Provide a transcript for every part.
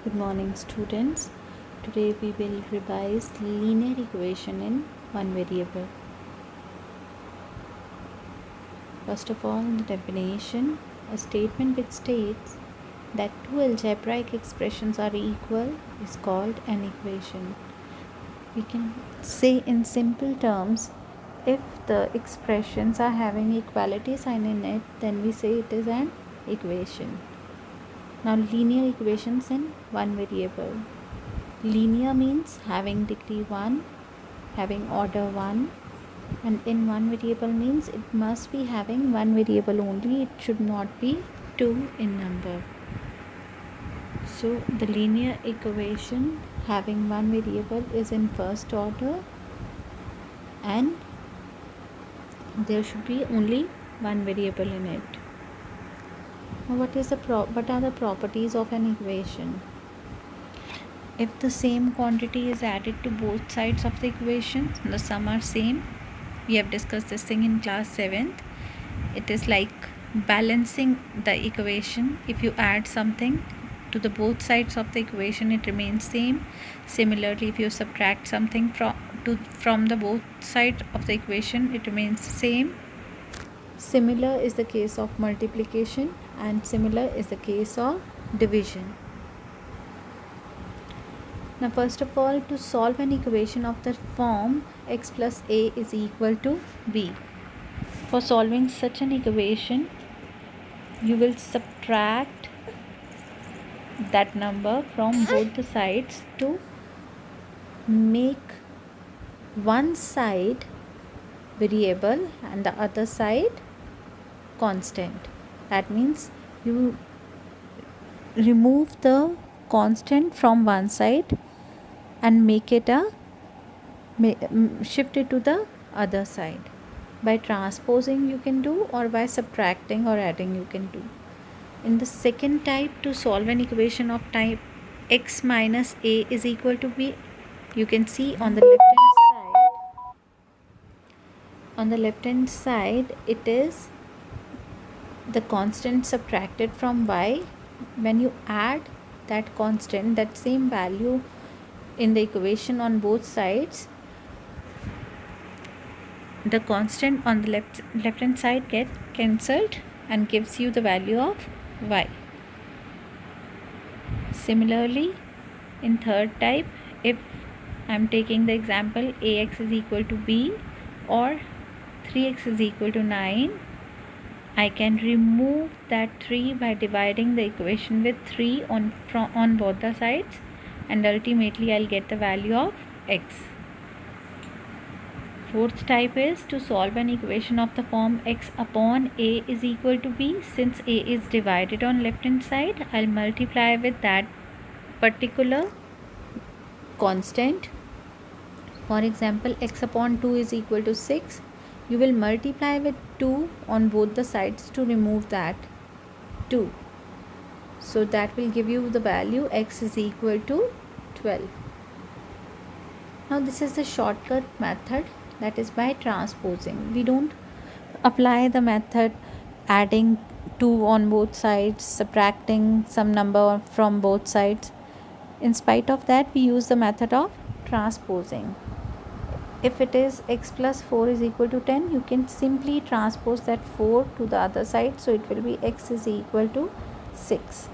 Good morning, students. Today we will revise linear equation in one variable. First of all, the definition: a statement which states that two algebraic expressions are equal is called an equation. We can say in simple terms, if the expressions are having equality sign in it, then we say it is an equation. Now, linear equations in one variable. Linear means having degree 1, having order 1, and in one variable means it must be having one variable only, it should not be 2 in number. So the linear equation having one variable is in first order and there should be only one variable in it. Now what are the properties of an equation? If the same quantity is added to both sides of the equation, the sum are same. We have discussed this thing in class 7th. It is like balancing the equation. If you add something to the both sides of the equation, it remains same. Similarly, if you subtract something from the both sides of the equation, it remains same. Similar is the case of multiplication and similar is the case of division. Now first of all, to solve an equation of the form x plus a is equal to b. For solving such an equation, you will subtract that number from both the sides to make one side variable and the other side constant. That means you remove the constant from one side and shift it to the other side. By transposing you can do, or by subtracting or adding you can do. In the second type, to solve an equation of type x minus a is equal to b, you can see on the left hand side it is the constant subtracted from y. When you add that constant, that same value in the equation on both sides, the constant on the left hand side get cancelled and gives you the value of y. Similarly, in third type, if I am taking the example ax is equal to b or 3x is equal to 9, I can remove that 3 by dividing the equation with 3 on both the sides, and ultimately I'll get the value of x. Fourth type is to solve an equation of the form x upon a is equal to b. Since a is divided on left hand side, I'll multiply with that particular constant. For example, x upon 2 is equal to 6. You will multiply with 2 on both the sides to remove that 2. So that will give you the value x is equal to 12. Now this is the shortcut method, that is by transposing. We don't apply the method adding 2 on both sides, subtracting some number from both sides. In spite of that, we use the method of transposing. If it is x plus 4 is equal to 10, you can simply transpose that 4 to the other side, so it will be x is equal to 6.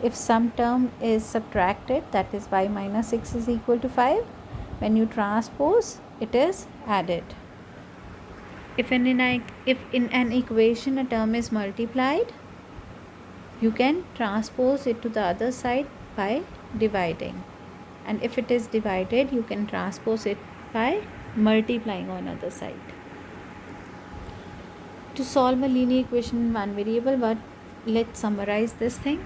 If some term is subtracted, that is y minus 6 is equal to 5, when you transpose, it is added. If in an equation a term is multiplied, you can transpose it to the other side by dividing, and if it is divided, you can transpose it by multiplying on other side. To solve a linear equation in one variable, but let's summarize this thing.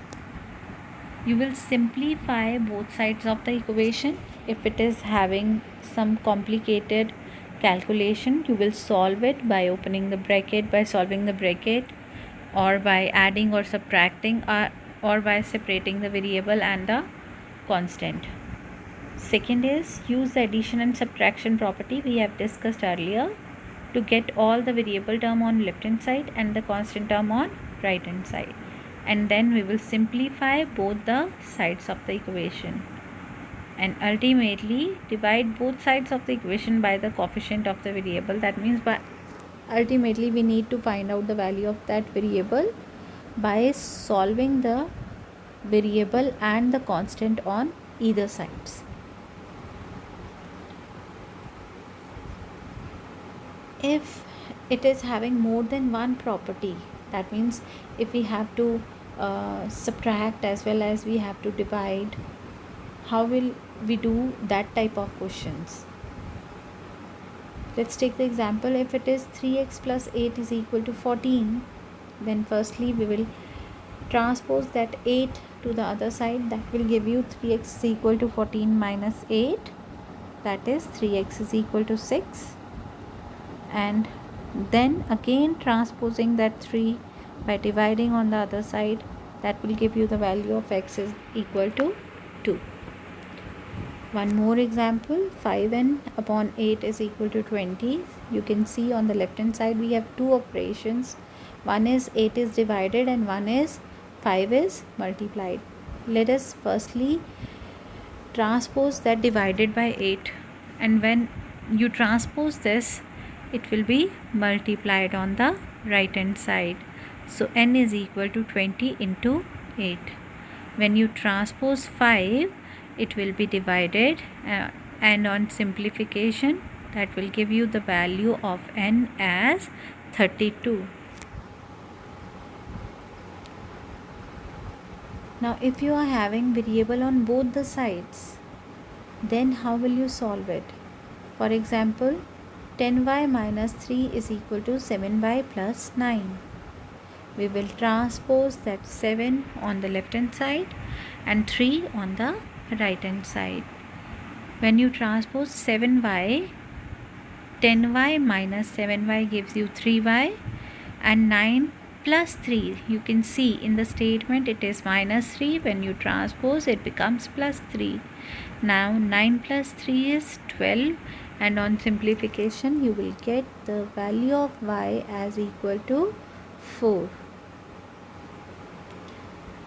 You will simplify both sides of the equation. If it is having some complicated calculation, you will solve it by opening the bracket, by solving the bracket, or by adding or subtracting, or by separating the variable and the constant. Second is use the addition and subtraction property we have discussed earlier to get all the variable term on left hand side and the constant term on right hand side. and then we will simplify both the sides of the equation and ultimately divide both sides of the equation by the coefficient of the variable. That means by ultimately we need to find out the value of that variable by solving the variable and the constant on either sides. If it is having more than one property, that means if we have to subtract as well as we have to divide, how will we do that type of questions? Let's take the example. If it is 3x plus 8 is equal to 14, then firstly we will transpose that 8 to the other side. That will give you 3x is equal to 14 minus 8, that is 3x is equal to 6, and then again transposing that 3 by dividing on the other side, that will give you the value of x is equal to 2. One more example, 5n upon 8 is equal to 20. You can see on the left hand side we have two operations. One is 8 is divided and one is 5 is multiplied. Let us firstly transpose that divided by 8, and when you transpose this, it will be multiplied on the right hand side. So n is equal to 20 into 8. When you transpose 5, it will be divided and on simplification, that will give you the value of n as 32. Now if you are having variable on both the sides, then how will you solve it? For example, 10y minus 3 is equal to 7y plus 9. We will transpose that 7 on the left hand side and 3 on the right hand side. When you transpose 7y, 10y minus 7y gives you 3y, and 9 plus 3, you can see in the statement it is minus 3. When you transpose, it becomes plus 3. Now 9 plus 3 is 12, and on simplification you will get the value of y as equal to 4.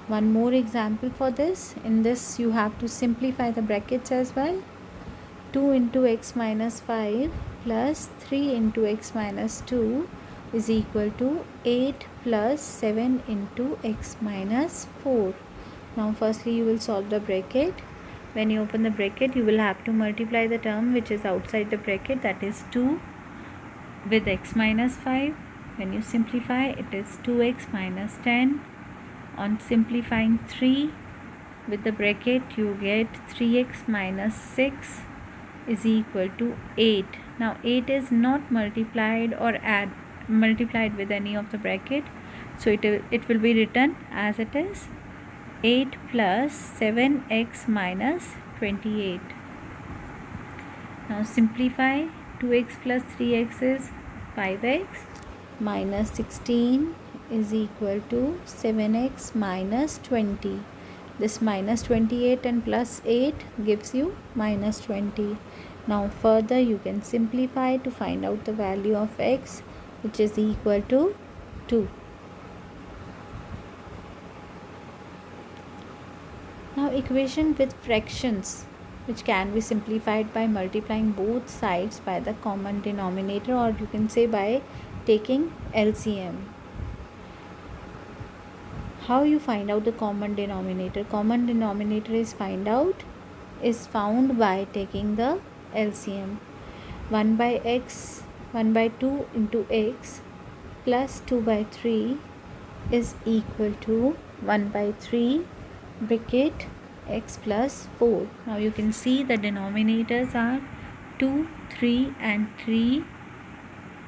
One more example for this. In this you have to simplify the brackets as well. 2 into x minus 5 plus 3 into x minus 2 is equal to 8 plus 7 into x minus 4. Now firstly you will solve the bracket. When you open the bracket, you will have to multiply the term which is outside the bracket, that is 2 with x minus 5. When you simplify, it is 2x minus 10. On simplifying 3 with the bracket, you get 3x minus 6 is equal to 8. Now 8 is not multiplied or multiplied with any of the bracket, so it will be written as it is, 8 plus 7x minus 28. Now simplify, 2x plus 3x is 5x minus 16 is equal to 7x minus 20. This minus 28 and plus 8 gives you minus 20. Now further you can simplify to find out the value of x, which is equal to 2. Now equation with fractions, which can be simplified by multiplying both sides by the common denominator, or you can say by taking LCM. How you find out the common denominator? Common denominator is found by taking the LCM. 1 by x, 1 by 2 into x plus 2 by 3 is equal to 1 by 3 bracket x plus 4. Now you can see the denominators are 2, 3 and 3.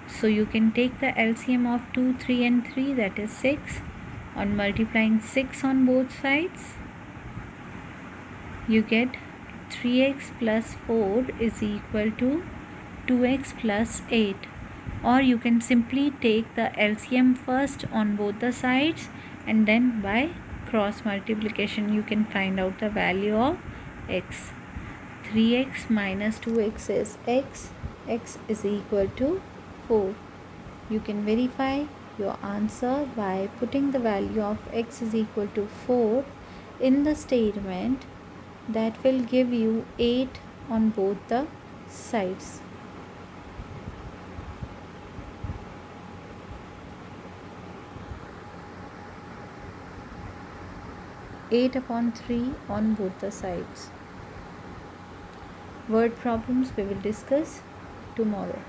So you can take the LCM of 2, 3 and 3, that is 6. On multiplying 6 on both sides, you get 3x plus 4 is equal to 2x plus 8. Or you can simply take the LCM first on both the sides, and then by cross multiplication you can find out the value of x. 3x minus 2x is x. X is equal to 4. You can verify your answer by putting the value of x is equal to 4 in the statement. That will give you 8 on both the sides. Eight upon 3 on both the sides. Word problems we will discuss tomorrow.